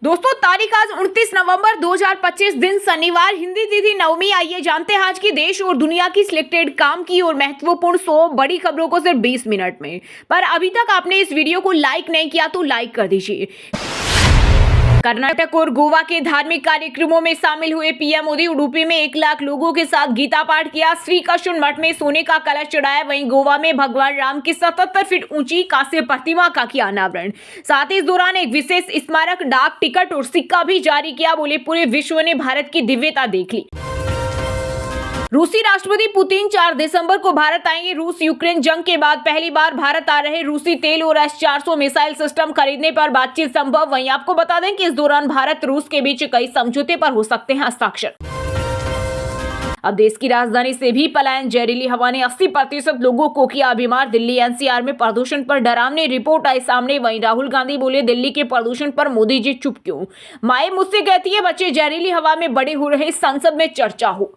दोस्तों तारीख आज 29 नवंबर 2025 दिन शनिवार, हिंदी तिथि नवमी। आइए जानते हैं आज की देश और दुनिया की सिलेक्टेड काम की और महत्वपूर्ण 100 बड़ी खबरों को सिर्फ 20 मिनट में। पर अभी तक आपने इस वीडियो को लाइक नहीं किया तो लाइक कर दीजिए। कर्नाटक और गोवा के धार्मिक कार्यक्रमों में शामिल हुए पीएम मोदी। उडुपी में 1 लाख लोगों के साथ गीता पाठ किया। श्री कृष्ण मठ में सोने का कलश चढ़ाया। वहीं गोवा में भगवान राम की 77 फीट ऊंची कांस्य प्रतिमा का किया अनावरण। साथ ही इस दौरान एक विशेष स्मारक, डाक टिकट और सिक्का भी जारी किया। बोले पूरे विश्व ने भारत की दिव्यता देख ली। रूसी राष्ट्रपति पुतिन 4 दिसंबर को भारत आएंगे। रूस यूक्रेन जंग के बाद पहली बार भारत आ रहे। रूसी तेल और S-400 मिसाइल सिस्टम खरीदने पर बातचीत संभव। वहीं आपको बता दें कि इस दौरान भारत रूस के बीच कई समझौते पर हो सकते हैं हस्ताक्षर। अब देश की राजधानी से भी पलायन। जहरीली हवा ने 80% लोगों को किया बीमार। दिल्ली NCR में प्रदूषण पर डरावनी रिपोर्ट आई सामने। वहीं राहुल गांधी बोले दिल्ली के प्रदूषण पर मोदी जी चुप क्यों। माए मुझसे कहती है बच्चे जहरीली हवा में बड़े हो रहे, संसद में चर्चा हो।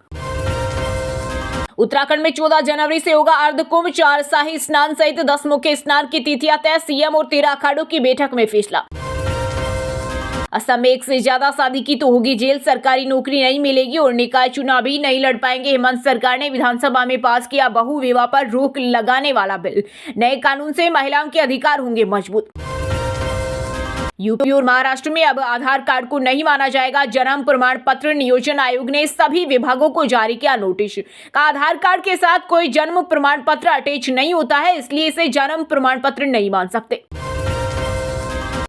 उत्तराखंड में 14 जनवरी से होगा अर्धकुंभ। 4 शाही स्नान सहित 10 मुख्य स्नान की तिथियां तय। सीएम और 13 अखाड़ों की बैठक में फैसला। असम में 1 से ज्यादा शादी की तो होगी जेल। सरकारी नौकरी नहीं मिलेगी और निकाय चुनाव भी नहीं लड़ पाएंगे। हेमंत सरकार ने विधानसभा में पास किया बहु विवाह पर रोक लगाने वाला बिल। नए कानून से महिलाओं के अधिकार होंगे मजबूत। यूपी और महाराष्ट्र में अब आधार कार्ड को नहीं माना जाएगा जन्म प्रमाण पत्र। नियोजन आयोग ने सभी विभागों को जारी किया नोटिस। का आधार कार्ड के साथ कोई जन्म प्रमाण पत्र अटैच नहीं होता है, इसलिए इसे जन्म प्रमाण पत्र नहीं मान सकते।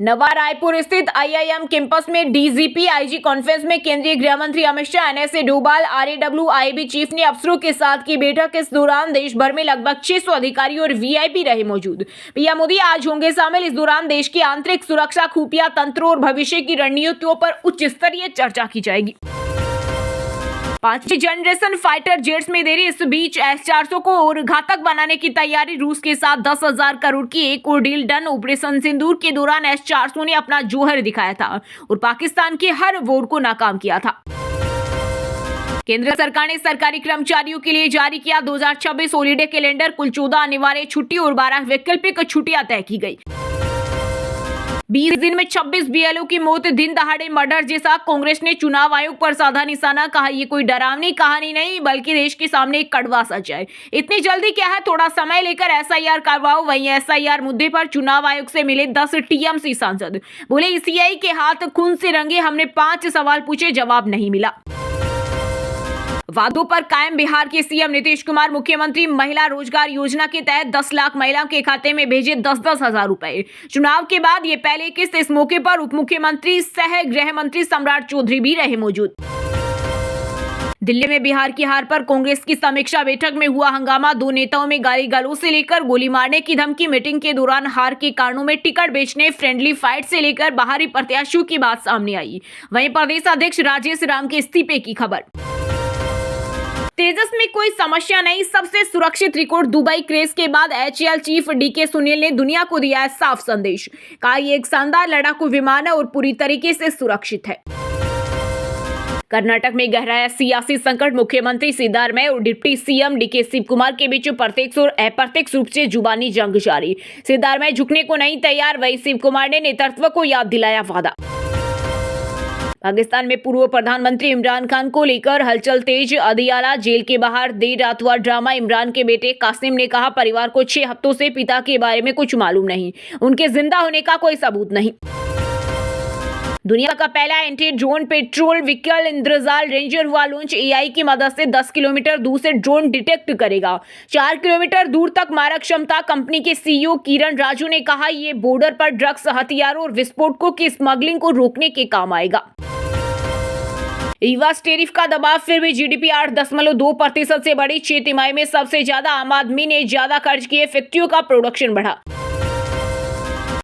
नवा रायपुर स्थित IIM कैंपस में DGP IG कॉन्फ्रेंस में केंद्रीय गृह मंत्री Amit Shah, NSA Doval, RAW IAB chief ने अफसरों के साथ की बैठक। इस दौरान देश भर में लगभग 600 अधिकारी और VIP रहे मौजूद। पीएम मोदी आज होंगे शामिल। इस दौरान देश की आंतरिक सुरक्षा, खुफिया तंत्र और भविष्य की रणनीतियों पर उच्च स्तरीय चर्चा की जाएगी। 5वीं जनरेशन फाइटर जेट्स में देरी। इस बीच S-400 को और घातक बनाने की तैयारी। रूस के साथ 10,000 करोड़ की एक और डील डन। ऑपरेशन सिंदूर के दौरान S-400 ने अपना जोहर दिखाया था और पाकिस्तान के हर वोर को नाकाम किया था। केंद्र सरकार ने सरकारी कर्मचारियों के लिए जारी किया 2026 हॉलीडे कैलेंडर। कुल 14 अनिवार्य छुट्टी और 12 वैकल्पिक छुट्टियां तय की गई। 20 दिन में 26 BLO की मौत। दिन दहाड़े मर्डर जैसा कांग्रेस ने चुनाव आयोग पर साधा निशाना। कहा ये कोई डरावनी कहानी नहीं बल्कि देश के सामने एक कड़वा सच है। इतनी जल्दी क्या है, थोड़ा समय लेकर SIR करवाओ। वहीं SIR मुद्दे पर चुनाव आयोग से मिले 10 TMC सांसद। बोले ECI के हाथ खून से रंगे। हमने 5 सवाल पूछे, जवाब नहीं मिला। वादों पर कायम। बिहार के CM नीतीश कुमार मुख्यमंत्री महिला रोजगार योजना के तहत 10 लाख महिलाओं के खाते में भेजे 10-10 हजार रुपए। चुनाव के बाद ये पहले किस्त। इस मौके पर उप मुख्यमंत्री सह गृह मंत्री सम्राट चौधरी भी रहे मौजूद। दिल्ली में बिहार की हार पर कांग्रेस की समीक्षा बैठक में हुआ हंगामा। 2 नेताओं में गाली गलौज से लेकर गोली मारने की धमकी। मीटिंग के दौरान हार के कारणों में टिकट बेचने, फ्रेंडली फाइट से लेकर बाहरी प्रत्याशियों की बात सामने आई। वहीं प्रदेश अध्यक्ष राजेश राम के इस्तीफे की खबर। तेजस में कोई समस्या नहीं, सबसे सुरक्षित रिकॉर्ड। दुबई क्रैश के बाद HAL चीफ DK सुनील ने दुनिया को दिया है साफ संदेश। कहा ये एक शानदार लड़ाकू विमान है और पूरी तरीके से सुरक्षित है। कर्नाटक में गहराया सियासी संकट। मुख्यमंत्री सिद्धारमैया और deputy CM DK Shiva Kumar के बीच प्रत्यक्ष और अप्रत्यक्ष रूप से जुबानी जंग जारी। सिद्धारमैया झुकने को नहीं तैयार। वहीं शिव कुमार ने नेतृत्व को याद दिलाया वादा। पाकिस्तान में पूर्व प्रधानमंत्री इमरान खान को लेकर हलचल तेज। अदियाला जेल के बाहर देर रात हुआ ड्रामा। इमरान के बेटे कासिम ने कहा परिवार को 6 हफ्तों से पिता के बारे में कुछ मालूम नहीं, उनके जिंदा होने का कोई सबूत नहीं। दुनिया का पहला anti drone patrol vehicle Indrajaal ranger हुआ लॉन्च। AI की मदद से 10 किलोमीटर दूर से ड्रोन डिटेक्ट करेगा। 4 किलोमीटर दूर तक मारक क्षमता। कंपनी के CEO किरण राजू ने कहा ये बॉर्डर पर ड्रग्स, हथियारों और विस्फोटकों की स्मगलिंग को रोकने के काम आएगा। रिवर्स टैरिफ का दबाव। फिर भी GDP 8.2% से बढ़ी। 6 तिमाही में सबसे ज्यादा आम आदमी ने ज्यादा खर्च किए। फैक्ट्रियों का प्रोडक्शन बढ़ा।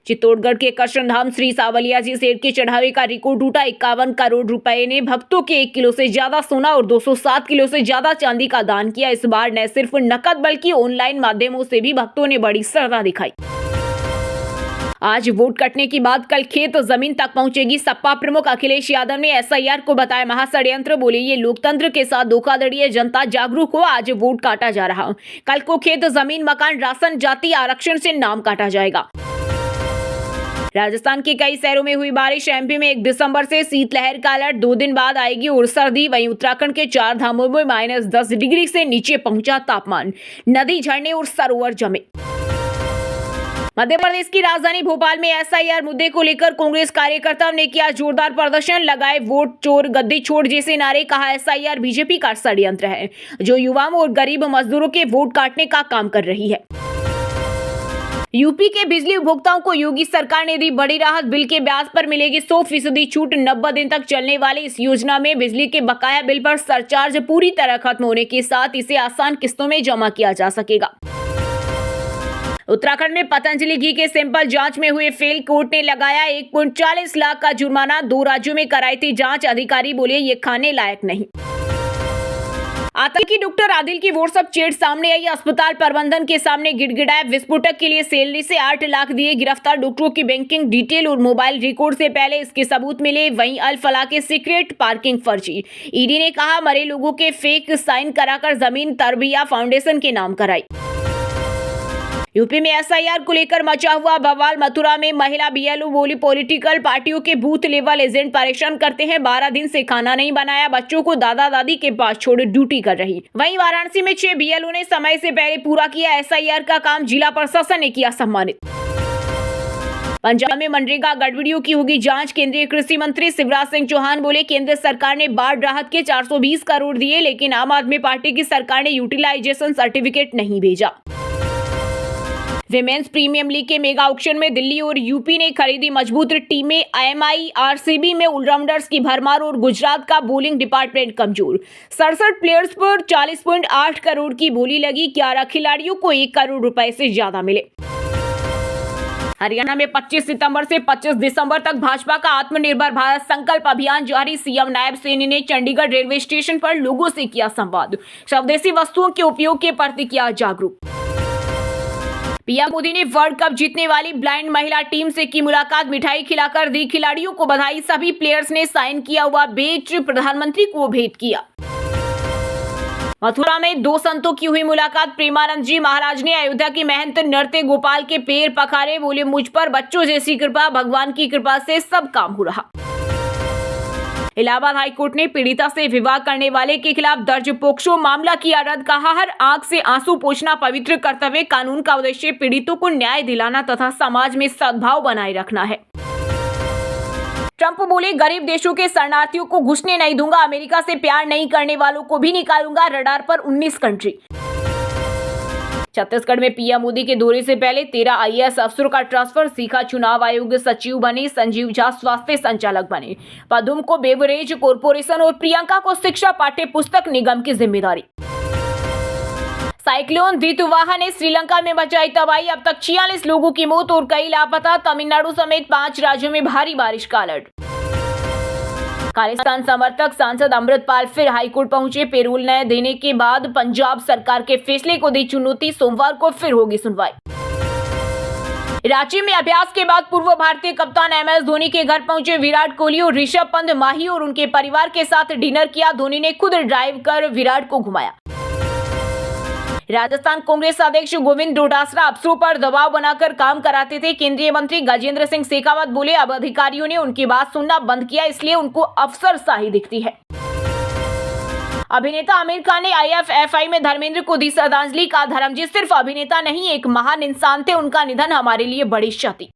चित्तौड़गढ़ के कृष्णधाम श्री सावलिया जी शेर के चढ़ावे का रिकॉर्ड टूटा। 51 करोड़ रुपए ने भक्तों के 1 किलो से ज्यादा सोना और 207 किलो से ज्यादा चांदी का दान किया। इस बार न सिर्फ नकद बल्कि ऑनलाइन माध्यमों से भी भक्तों ने बड़ी श्रद्धा दिखाई। आज वोट कटने की बाद कल खेत जमीन तक पहुंचेगी। सपा प्रमुख अखिलेश यादव ने SIR को बताया महाषड्यंत्र। बोले ये लोकतंत्र के साथ धोखाधड़ी है, जनता जागरूक हो। आज वोट काटा जा रहा। कल को खेत जमीन, मकान, राशन, जाति आरक्षण से नाम काटा जाएगा। राजस्थान के कई शहरों में हुई बारिश। एमपी में 1 दिसंबर से शीतलहर का अलर्ट, 2 दिन बाद आएगी और सर्दी। वहीं उत्तराखंड के 4 धामों में -10 डिग्री से नीचे पहुंचा तापमान, नदी, झरने और सरोवर जमे। मध्य प्रदेश की राजधानी भोपाल में एसआईआर मुद्दे को लेकर कांग्रेस कार्यकर्ताओं ने किया जोरदार प्रदर्शन, लगाए वोट चोर गद्दी छोड़ जैसे नारे। कहा एसआईआर बीजेपी का षड्यंत्र है जो युवाओं और गरीब मजदूरों के वोट काटने का काम कर रही है। यूपी के बिजली उपभोक्ताओं को योगी सरकार ने दी बड़ी राहत, बिल के ब्याज पर मिलेगी 100% छूट। 90 दिन तक चलने वाली इस योजना में बिजली के बकाया बिल पर सरचार्ज पूरी तरह खत्म होने के साथ इसे आसान किस्तों में जमा किया जा सकेगा। उत्तराखंड में पतंजलि घी के सैंपल जांच में हुए फेल, कोर्ट ने लगाया 1.40 लाख का जुर्माना। 2 राज्यों में कराई थी जांच, अधिकारी बोले ये खाने लायक नहीं। आतंकी डॉक्टर आदिल की व्हाट्सएप चैट सामने आई, अस्पताल प्रबंधन के सामने गिड़गिड़ाए। विस्फोटक के लिए सैलरी से 8 लाख दिए। गिरफ्तार डॉक्टरों की बैंकिंग डिटेल और मोबाइल रिकॉर्ड से पहले इसके सबूत मिले। वहीं अल फलाह के सीक्रेट पार्किंग फर्जी। ईडी ने कहा मरे लोगों के फेक साइन कराकर जमीन तरबिया फाउंडेशन के नाम कराई। यूपी में एसआईआर को लेकर मचा हुआ बवाल। मथुरा में महिला बीएलओ बोली पॉलिटिकल पार्टियों के बूथ लेवल एजेंट परेशान करते हैं। 12 दिन से खाना नहीं बनाया, बच्चों को दादा दादी के पास छोड़ ड्यूटी कर रही। वहीं वाराणसी में 6 बीएलओ ने समय से पहले पूरा किया एसआईआर का काम, जिला प्रशासन ने किया सम्मानित। पंजाब में मनरेगा गड़बड़ियों की होगी जांच। केंद्रीय कृषि मंत्री शिवराज सिंह चौहान बोले केंद्र सरकार ने बाढ़ राहत के 420 करोड़ दिए, लेकिन आम आदमी पार्टी की सरकार ने यूटिलाइजेशन सर्टिफिकेट नहीं भेजा। विमेंस प्रीमियम लीग के मेगा ऑक्शन में दिल्ली और यूपी ने खरीदी मजबूत टीमें। आईएमआई आरसीबी में ऑलराउंडर्स की भरमार और गुजरात का बॉलिंग डिपार्टमेंट कमजोर। 67 प्लेयर्स पर 40.8 करोड़ की बोली लगी। 11 खिलाड़ियों को 1 करोड़ रुपए से ज्यादा मिले। हरियाणा में 25 सितंबर से 25 दिसंबर तक भाजपा का आत्मनिर्भर भारत संकल्प अभियान जारी। सीएम नायब सैनी ने चंडीगढ़ रेलवे स्टेशन पर लोगों से किया संवाद, स्वदेशी वस्तुओं के उपयोग के प्रति किया जागरूक। पीएम मोदी ने वर्ल्ड कप जीतने वाली ब्लाइंड महिला टीम से की मुलाकात, मिठाई खिलाकर दी खिलाड़ियों को बधाई। सभी प्लेयर्स ने साइन किया हुआ बैज प्रधानमंत्री को भेंट किया। मथुरा में 2 संतों की हुई मुलाकात। प्रेमानंद जी महाराज ने अयोध्या की महंत नृत्य गोपाल के पैर पखारे, बोले मुझ पर बच्चों जैसी कृपा, भगवान की कृपा से सब काम हो रहा। इलाहाबाद हाईकोर्ट ने पीड़िता से विवाह करने वाले के खिलाफ दर्ज पोक्सो मामला किया रद्द। कहा हर आंख से आंसू पोंछना पवित्र कर्तव्य। कानून का उद्देश्य पीड़ितों को न्याय दिलाना तथा समाज में सद्भाव बनाए रखना है। ट्रंप बोले गरीब देशों के शरणार्थियों को घुसने नहीं दूंगा, अमेरिका से प्यार नहीं करने वालों को भी निकालूंगा। रडार पर 19 कंट्री। छत्तीसगढ़ में पीएम मोदी के दौरे से पहले 13 आईएएस अफसरों का ट्रांसफर। सीखा चुनाव आयोग सचिव बने, संजीव झा स्वास्थ्य संचालक बने। पदुम को बेवरेज कॉर्पोरेशन और प्रियंका को शिक्षा पाठ्य पुस्तक निगम की जिम्मेदारी। साइक्लोन दितवाहा ने श्रीलंका में मचाई तबाही, अब तक 46 लोगों की मौत और कई लापता। तमिलनाडु समेत 5 राज्यों में भारी बारिश का अलर्ट। खालिस्तान समर्थक सांसद अमृतपाल फिर हाईकोर्ट पहुंचे। पेरोल न देने के बाद पंजाब सरकार के फैसले को दी चुनौती, सोमवार को फिर होगी सुनवाई। रांची में अभ्यास के बाद पूर्व भारतीय कप्तान MS धोनी के घर पहुंचे विराट कोहली और ऋषभ पंत। माही और उनके परिवार के साथ डिनर किया। धोनी ने खुद ड्राइव कर विराट को घुमाया। राजस्थान कांग्रेस अध्यक्ष गोविंद डोटासरा अफसरों पर दबाव बनाकर काम कराते थे। केंद्रीय मंत्री गजेंद्र सिंह शेखावत बोले अब अधिकारियों ने उनकी बात सुनना बंद किया, इसलिए उनको अफसरशाही दिखती है। अभिनेता आमिर खान ने IFFI में धर्मेंद्र को दी श्रद्धांजलि। का धर्मजीत सिर्फ अभिनेता नहीं, एक महान इंसान थे, उनका निधन हमारे लिए बड़ी क्षति।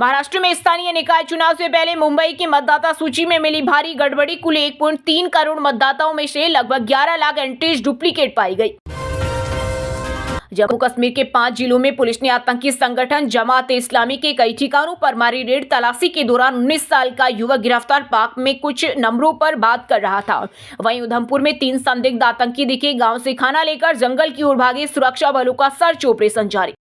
महाराष्ट्र में स्थानीय निकाय चुनाव से पहले मुंबई की मतदाता सूची में मिली भारी गड़बड़ी। कुल 1.3 करोड़ मतदाताओं में से लगभग 11 लाख एंट्रीज डुप्लीकेट पाई गई। जम्मू कश्मीर के 5 जिलों में पुलिस ने आतंकी संगठन जमात इस्लामी के कई ठिकानों पर मारी रेड। तलाशी के दौरान 19 साल का युवक गिरफ्तार, पाक में कुछ नंबरों पर बात कर रहा था। वहीं उधमपुर में 3 संदिग्ध आतंकी दिखे, गांव से खाना लेकर जंगल की ओर भागे। सुरक्षा बलों का सर्च ऑपरेशन जारी।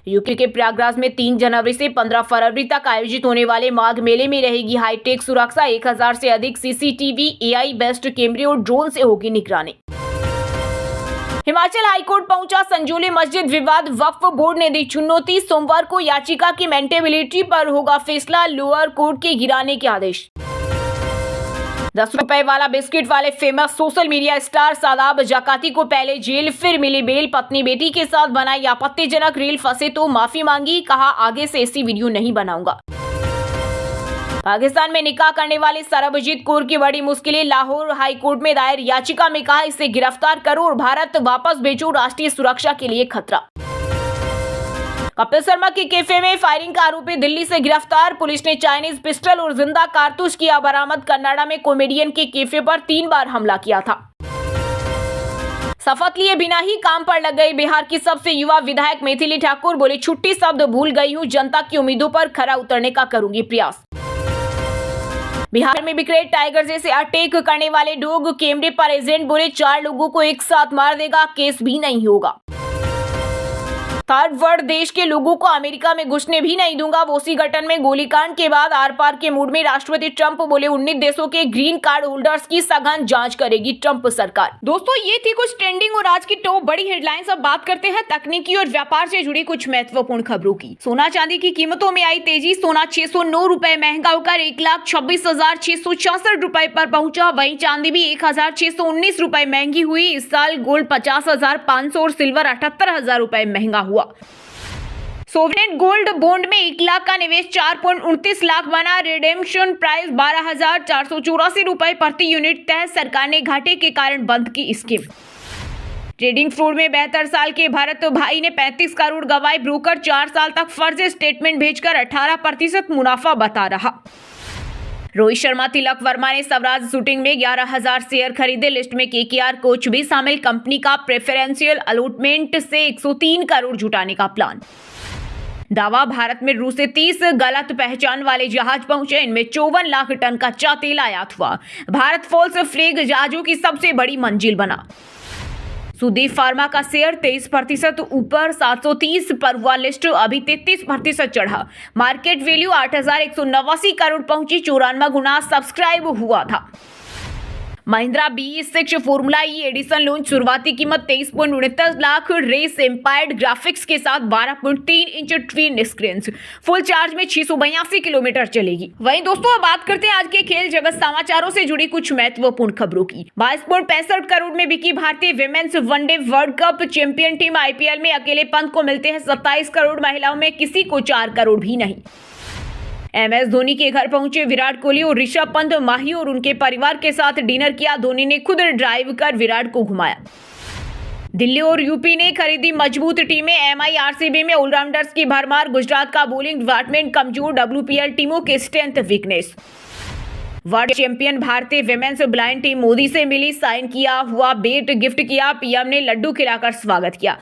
यूपी के प्रयागराज में 3 जनवरी से 15 फरवरी तक आयोजित होने वाले माघ मेले में रहेगी हाईटेक सुरक्षा। 1000 से अधिक CCTV, AI बेस्ड कैमरे और ड्रोन से होगी निगरानी। हिमाचल हाईकोर्ट पहुंचा संजोली मस्जिद विवाद, वक्फ बोर्ड ने दी चुनौती। सोमवार को याचिका की मेंटेबिलिटी पर होगा फैसला, लोअर कोर्ट के गिराने के आदेश। 10 रुपए वाला बिस्किट वाले famous social media star Shadab Jakati को पहले जेल फिर मिली बेल। पत्नी बेटी के साथ बनाई आपत्तिजनक रील, फंसे तो माफी मांगी, कहा आगे से ऐसी वीडियो नहीं बनाऊंगा। पाकिस्तान में निकाह करने वाले सरबजीत कौर की बड़ी मुश्किलें। लाहौर हाईकोर्ट में दायर याचिका में कहा इसे गिरफ्तार करो और भारत वापस भेजो, राष्ट्रीय सुरक्षा के लिए खतरा। कपिल शर्मा के कैफे में फायरिंग का आरोपी दिल्ली से गिरफ्तार। पुलिस ने चाइनीज पिस्टल और जिंदा कारतूस किया बरामद। कनाडा में कॉमेडियन के कैफे पर 3 बार हमला किया था। शपथ लिए बिना ही काम पर लग गई बिहार की सबसे युवा विधायक मिथिली ठाकुर। बोले छुट्टी शब्द भूल गई हूं, जनता की उम्मीदों पर खरा उतरने का करूंगी प्रयास। बिहार में बिखरे टाइगर जैसे अटैक करने वाले डॉग कैमरे पर एजेंट बोले 4 लोगों को एक साथ मार देगा, केस भी नहीं होगा। थर्ड वर्ल्ड देश के लोगों को अमेरिका में घुसने भी नहीं दूंगा। वॉशिंगटन में गोलीकांड के बाद आर पार के मूड में राष्ट्रपति ट्रंप। बोले 19 देशों के ग्रीन कार्ड होल्डर्स की सघन जांच करेगी ट्रंप सरकार। दोस्तों ये थी कुछ ट्रेंडिंग और आज की टॉप बड़ी हेडलाइंस। अब बात करते हैं तकनीकी और व्यापार से जुड़ी कुछ महत्वपूर्ण खबरों की। सोना चांदी की कीमतों में आई तेजी। सोना 609 रुपए महंगा होकर 1,26,666 रुपए पर पहुंचा। वहीं चांदी भी 1,619 रुपए महंगी हुई। इस साल गोल्ड 50,500 और सिल्वर 78,000 रुपए महंगा हुआ। सोवरेन गोल्ड बॉन्ड में 1 लाख का निवेश 4.29 लाख बना। रिडेम्पशन प्राइस 12,484 रुपए प्रति यूनिट तय। सरकार ने घाटे के कारण बंद की स्कीम। ट्रेडिंग फ्लोर में 72 साल के भरत भाई ने 35 करोड़ गंवाए। ब्रोकर 4 साल तक फर्जी स्टेटमेंट भेजकर 18% मुनाफा बता रहा। रोहित शर्मा तिलक वर्मा ने स्वराज शूटिंग में 11,000 शेयर खरीदे। लिस्ट में केकेआर कोच भी शामिल। कंपनी का प्रेफरेंशियल अलॉटमेंट से 103 करोड़ जुटाने का प्लान। दावा भारत में रूस से 30 गलत पहचान वाले जहाज पहुंचे। इनमें 54 लाख टन कच्चा तेल आयात हुआ। भारत फॉल्स फ्लैग जहाजों की सबसे बड़ी मंजिल बना। सुदीप फार्मा का शेयर 23% ऊपर 730 पर हुआ लिस्ट। अभी 33% चढ़ा। मार्केट वैल्यू 8,189 करोड़ पहुंची। 94 गुना सब्सक्राइब हुआ था। महिंद्रा BE6 फॉर्मूला ई एडिशन लॉन्च। शुरुआती कीमत 23.69 लाख। रेस एम्पायर्ड ग्राफिक्स के साथ 12.3 inch twin screen. Full charge में 682 किलोमीटर चलेगी। वहीं दोस्तों अब बात करते हैं आज के खेल जगत समाचारों से जुड़ी कुछ महत्वपूर्ण खबरों की। 22.65 करोड़ में बिकी भारतीय women's one day world cup champion team. IPL में अकेले पंत को मिलते हैं 27 करोड़। महिलाओं में किसी को 4 करोड़ भी नहीं। MS धोनी के घर पहुंचे विराट कोहली और ऋषभ पंत। माही और उनके परिवार के साथ डिनर किया। धोनी ने खुद ड्राइव कर विराट को घुमाया। दिल्ली और यूपी ने खरीदी मजबूत टीमें। MI RCB में ऑलराउंडर्स की भरमार। गुजरात का बॉलिंग डिपार्टमेंट कमजोर। WPL टीमों के स्ट्रेंथ वीकनेस। वर्ल्ड चैंपियन भारतीय विमेन्स ब्लाइंड टीम मोदी से मिली। साइन किया हुआ बैट गिफ्ट किया। PM ने लड्डू खिलाकर स्वागत किया।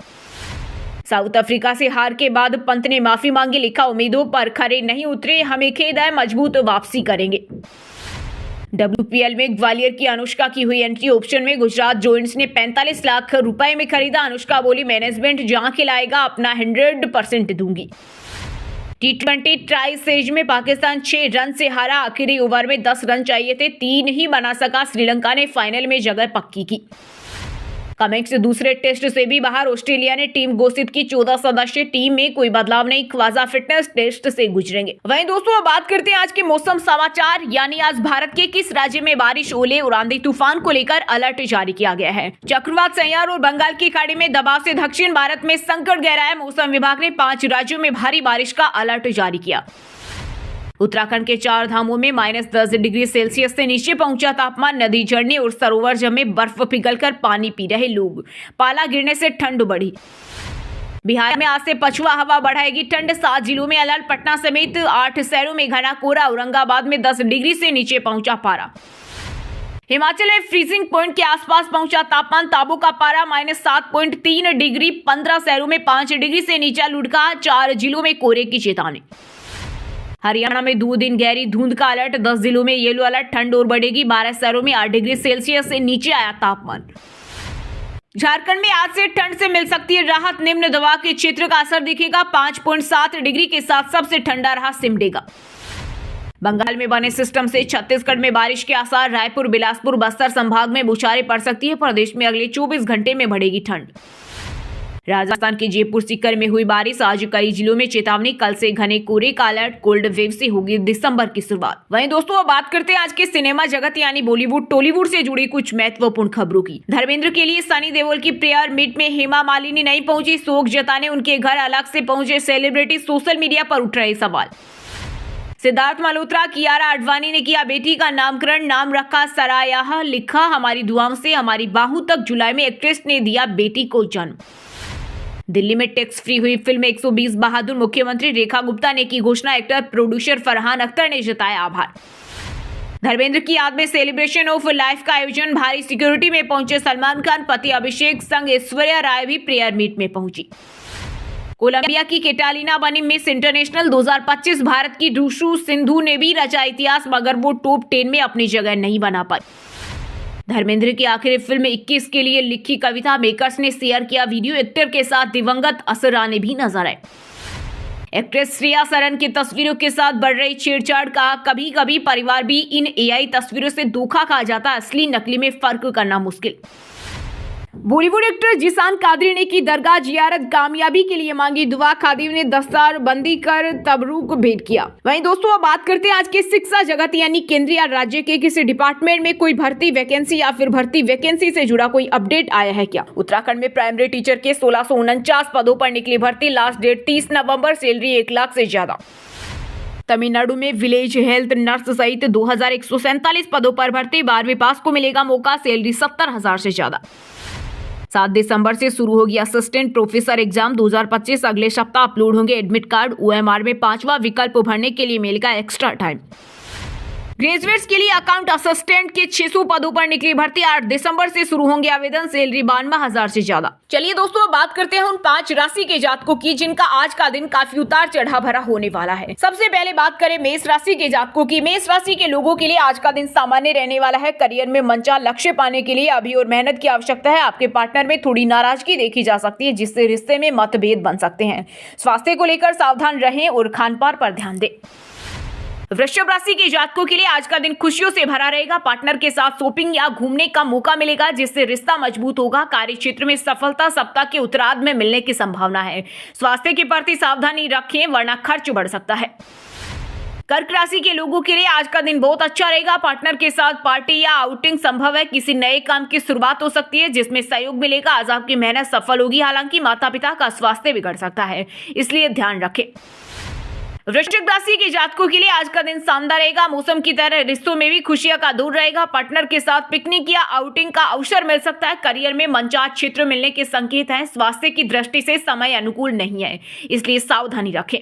साउथ अफ्रीका से हार के बाद पंत ने माफी मांगी। लिखा उम्मीदों पर खरे नहीं उतरे, हमें खेद है, मजबूत वापसी करेंगे। WPL में ग्वालियर की अनुष्का की हुई एंट्री। ऑप्शन में गुजरात जॉइंट्स ने 45 लाख रुपए में खरीदा। अनुष्का बोली मैनेजमेंट जहां खिलाएगा अपना 100% दूंगी। T20 ट्राई सीरीज में पाकिस्तान 6 रन से हारा। आखिरी ओवर में 10 रन चाहिए थे, 3 ही बना सका। श्रीलंका ने फाइनल में जगह पक्की की। कमिंग्स दूसरे टेस्ट से भी बाहर। ऑस्ट्रेलिया ने टीम घोषित की। 14 सदस्य टीम में कोई बदलाव नहीं। ख्वाजा फिटनेस टेस्ट से गुजरेंगे। वहीं दोस्तों अब बात करते हैं आज के मौसम समाचार। यानी आज भारत के किस राज्य में बारिश, ओले और आंधी तूफान को लेकर अलर्ट जारी किया गया है। चक्रवात सैयार और बंगाल की खाड़ी में दबाव से दक्षिण भारत में संकट गहराया। मौसम विभाग ने 5 राज्यों में भारी बारिश का अलर्ट जारी किया। उत्तराखंड के 4 धामों में -10 डिग्री सेल्सियस से नीचे पहुंचा तापमान। नदी झरने और सरोवर जमे, बर्फ पिघलकर पानी पी रहे लोग। पाला गिरने से ठंड बढ़ी। बिहार में आज से पछुआ हवा बढ़ाएगी ठंड। 7 जिलों में अलर्ट। पटना समेत 8 शहरों में घना कोहरा। औरंगाबाद में 10 डिग्री से नीचे पहुंचा पारा। हिमाचल में फ्रीजिंग पॉइंट के आसपास पहुंचा तापमान। ताबो का पारा -7.3 डिग्री। 15 शहरों में 5 डिग्री से नीचा लुढ़का। 4 जिलों में कोहरे की चेतावनी। हरियाणा में 2 दिन गहरी धुंध का अलर्ट। 10 जिलों में येलो अलर्ट। ठंड और बढ़ेगी। 12 शहरों में 8 डिग्री सेल्सियस से नीचे आया तापमान। झारखंड में आज से ठंड से मिल सकती है राहत। निम्न दबाव के क्षेत्र का असर दिखेगा। 5.7 डिग्री के साथ सबसे ठंडा रहा सिमडेगा। बंगाल में बने सिस्टम से छत्तीसगढ़ में बारिश के आसार। रायपुर, बिलासपुर, बस्तर संभाग में बौछारें पड़ सकती है। प्रदेश में अगले 24 घंटे में बढ़ेगी ठंड। राजस्थान के जयपुर सीकर में हुई बारिश, आज कई जिलों में चेतावनी, कल से घने कोहरे का अलर्ट, कोल्ड वेव से होगी दिसंबर की शुरुआत। वहीं दोस्तों अब बात करते हैं आज के सिनेमा जगत यानी बॉलीवुड टॉलीवुड से जुड़ी कुछ महत्वपूर्ण खबरों की। धर्मेंद्र के लिए सनी देओल की प्रेयर मीट में हेमा मालिनी नहीं पहुंची, शोक जताने उनके घर अलग से पहुंचे सेलिब्रिटी, सोशल मीडिया पर उठ रहे सवाल। सिद्धार्थ मल्होत्रा, कियारा आडवाणी ने किया बेटी का नामकरण, नाम रखा सरायाह, लिखा हमारी दुआओं से हमारी बाहों तक। जुलाई में एक्ट्रेस ने दिया बेटी को जन्म। दिल्ली में टैक्स फ्री हुई फिल्म 120 बहादुर, मुख्यमंत्री रेखा गुप्ता ने की घोषणा, एक्टर प्रोड्यूसर फरहान अख्तर ने जताया आभार। धर्मेंद्र की याद में सेलिब्रेशन ऑफ लाइफ का आयोजन, भारी सिक्योरिटी में पहुंचे सलमान खान, पति अभिषेक संग ऐश्वर्या राय भी प्रेयर मीट में पहुंची। कोलंबिया की कैटालिना बनी मिस इंटरनेशनल 2025, भारत की रुशु सिंधु ने भी रचा इतिहास मगर वो टॉप 10 में अपनी जगह नहीं बना पाई। धर्मेंद्र की आखिरी फिल्म 21 के लिए लिखी कविता, मेकर्स ने शेयर किया वीडियो, एक्टर के साथ दिवंगत असरानी भी नजर आए। एक्ट्रेस श्रेया सरन की तस्वीरों के साथ बढ़ रही छेड़छाड़, कहा कभी कभी परिवार भी इन एआई तस्वीरों से धोखा खा जाता, असली नकली में फर्क करना मुश्किल। बॉलीवुड एक्टर जिशान कादरी ने की दरगाह जियारत, कामयाबी के लिए मांगी दुआ, खादिम ने दस्तार बंदी कर तबरूक भेंट किया। वहीं दोस्तों अब बात करते हैं आज के शिक्षा जगत यानी केंद्र या राज्य के किसी डिपार्टमेंट में कोई भर्ती वैकेंसी या फिर भर्ती वैकेंसी से जुड़ा कोई अपडेट आया है क्या। उत्तराखंड में प्राइमरी टीचर के 1649 पदों पर निकली भर्ती, लास्ट डेट 30 नवंबर, सैलरी 1 लाख से ज्यादा। तमिलनाडु में विलेज हेल्थ नर्स सहित 2147 पदों पर भर्ती, 12वीं पास को मिलेगा मौका, सैलरी 70,000 से ज्यादा। 7 दिसंबर से शुरू होगी असिस्टेंट प्रोफेसर एग्जाम 2025, अगले सप्ताह अपलोड होंगे एडमिट कार्ड। ओएमआर में 5वां विकल्प भरने के लिए मिलेगा एक्स्ट्रा टाइम। ग्रेजुएट्स के लिए अकाउंट असिस्टेंट के 600 पदों पर निकली भर्ती, 8 दिसंबर से शुरू होंगे आवेदन, सैलरी 52,000 से ज्यादा। चलिए दोस्तों अब बात करते हैं उन 5 राशि के जातकों की जिनका आज का दिन काफी उतार चढ़ाव भरा होने वाला है। सबसे पहले बात करें मेष राशि के जातकों की। मेष राशि के लोगों के लिए आज का दिन सामान्य रहने वाला है। करियर में मनचाहा लक्ष्य पाने के लिए अभी और मेहनत की आवश्यकता है। आपके पार्टनर में थोड़ी नाराजगी देखी जा सकती है जिससे रिश्ते में मतभेद बन सकते हैं। स्वास्थ्य को लेकर सावधान रहें और खान-पान पर ध्यान दें। वृषभ राशि के जातकों के लिए आज का दिन खुशियों से भरा रहेगा। पार्टनर के साथ शॉपिंग या घूमने का मौका मिलेगा जिससे रिश्ता मजबूत होगा। कार्य क्षेत्र में सफलता सप्ताह के उत्तरार्ध में मिलने की संभावना है। स्वास्थ्य के प्रति सावधानी रखें वरना खर्च बढ़ सकता है। कर्क राशि के लोगों के लिए आज का दिन बहुत अच्छा रहेगा। पार्टनर के साथ पार्टी या आउटिंग संभव है। किसी नए काम की शुरुआत हो सकती है जिसमें सहयोग मिलेगा। आज आपकी मेहनत सफल होगी, हालांकि माता पिता का स्वास्थ्य बिगड़ सकता है, इसलिए ध्यान रखें। वृश्चिक राशि के जातकों के लिए आज का दिन शानदार रहेगा। मौसम की तरह रिश्तों में भी खुशियां का दौर रहेगा। पार्टनर के साथ पिकनिक या आउटिंग का अवसर मिल सकता है। करियर में मनचाहा क्षेत्र मिलने के संकेत हैं। स्वास्थ्य की दृष्टि से समय अनुकूल नहीं है, इसलिए सावधानी रखें।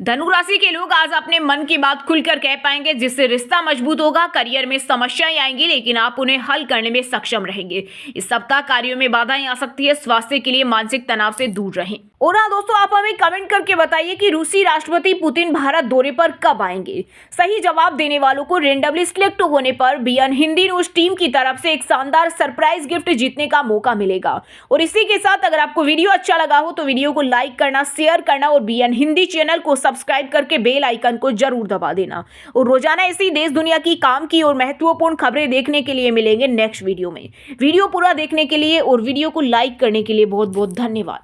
धनु राशि के लोग आज अपने मन की बात खुलकर कह पाएंगे जिससे रिश्ता मजबूत होगा। करियर में समस्याएं आएंगी लेकिन आप उन्हें हल करने में सक्षम रहेंगे। इस सप्ताह कार्यों में बाधाएं आ सकती है। स्वास्थ्य के लिए मानसिक तनाव से दूर रहें। और हाँ दोस्तों, आप हमें कमेंट करके बताइए कि रूसी राष्ट्रपति पुतिन भारत दौरे पर कब आएंगे। सही जवाब देने वालों को रेंडमली सिलेक्ट होने पर बीएन हिंदी न्यूज टीम की तरफ से एक शानदार सरप्राइज गिफ्ट जीतने का मौका मिलेगा। और इसी के साथ अगर आपको वीडियो अच्छा लगा हो तो वीडियो को लाइक करना, शेयर करना और बीएन हिंदी चैनल को सब्सक्राइब करके बेल आइकन को जरूर दबा देना। और रोजाना इसी देश दुनिया की काम की और महत्वपूर्ण खबरें देखने के लिए मिलेंगे नेक्स्ट वीडियो में। वीडियो पूरा देखने के लिए और वीडियो को लाइक करने के लिए बहुत बहुत धन्यवाद।